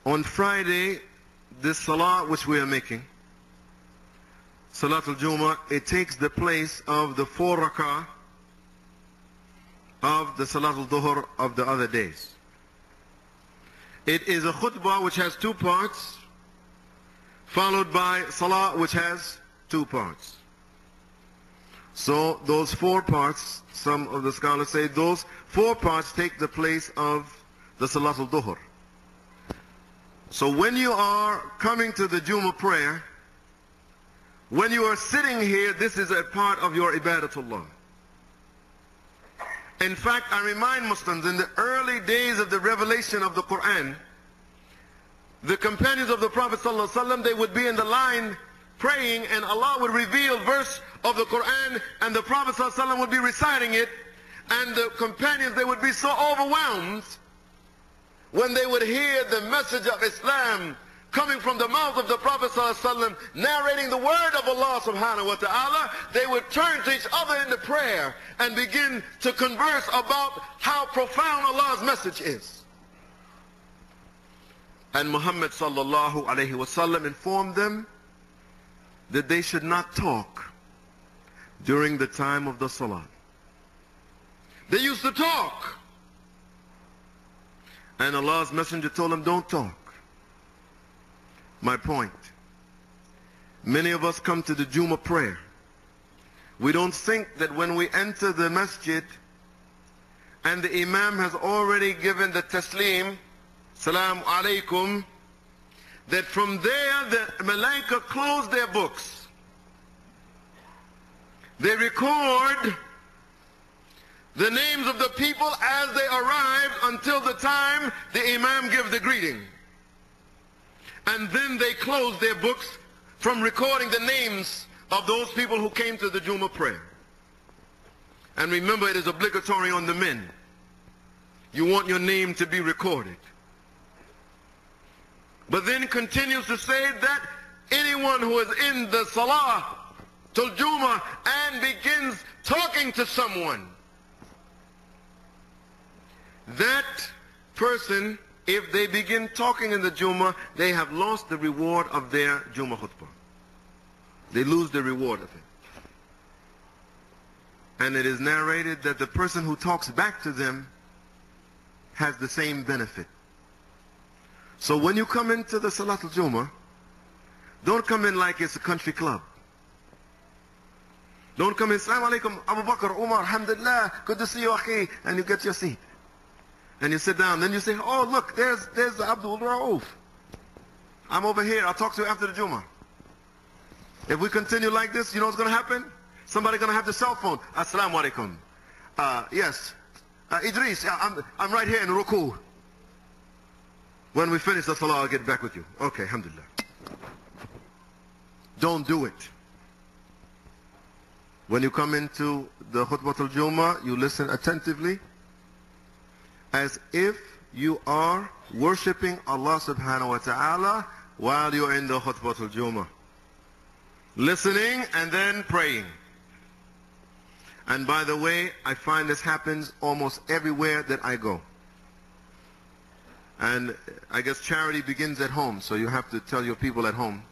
On Friday, this salah which we are making, Salatul Jumah, it takes the place of the 4 rak'ah of the Salatul Dhuhr of the other days. It is a khutbah which has 2 parts, followed by salah which has 2 parts. So those 4 parts, some of the scholars say those 4 parts take the place of the Salatul Dhuhr. So when you are coming to the Jumah prayer, when you are sitting here, this is a part of your ibadatullah. In fact, I remind Muslims, in the early days of the revelation of the Quran, the companions of the Prophet ﷺ, they would be in the line praying, and Allah would reveal verse of the Quran, and the Prophet ﷺ would be reciting it, and the companions, they would be so overwhelmed when they would hear the message of Islam coming from the mouth of the Prophet ﷺ, narrating the word of Allah subhanahu wa ta'ala, they would turn to each other in the prayer and begin to converse about how profound Allah's message is. And Muhammad sallallahu alayhi wasallam informed them that they should not talk during the time of the salah. They used to talk. And Allah's messenger told them, don't talk. My point, many of us come to the Jumah prayer. We don't think that when we enter the masjid and the Imam has already given the taslim, Salaam alaikum, that from there the Malaika close their books. They record the names of the people as they arrived until the time the Imam gives the greeting. And then they close their books from recording the names of those people who came to the Jumah prayer. And remember, it is obligatory on the men. You want your name to be recorded. But then continues to say that anyone who is in the Salah till Jumah and begins talking to someone, that person, if they begin talking in the Jumah, they have lost the reward of their Jumah khutbah. They lose the reward of it. And it is narrated that the person who talks back to them has the same benefit. So when you come into the Salatul Jumah, don't come in like it's a country club. Don't come in, Assalamu alaikum, Abu Bakr, Umar, alhamdulillah, good to see you, akhi, and you get your seat. And you sit down. Then you say, oh, look, there's Abdul Rauf. I'm over here. I'll talk to you after the Jumah. If we continue like this, you know what's going to happen? Somebody's going to have the cell phone. Assalamu alaikum. Yes. Idris, I'm right here in Ruku. When we finish the salah, I'll get back with you. Okay, alhamdulillah. Don't do it. When you come into the Khutbatul Jumah, you listen attentively, as if you are worshipping Allah subhanahu wa ta'ala while you're in the Khutbatul Jumah. Listening and then praying. And by the way, I find this happens almost everywhere that I go. And I guess charity begins at home, so you have to tell your people at home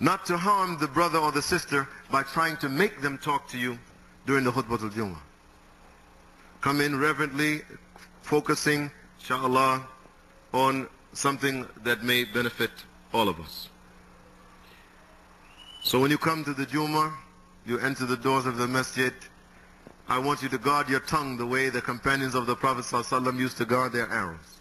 not to harm the brother or the sister by trying to make them talk to you during the Khutbatul Jumah. Come in reverently, focusing, inshallah, on something that may benefit all of us. So when you come to the Jumah, you enter the doors of the masjid, I want you to guard your tongue the way the companions of the Prophet ﷺ used to guard their arrows.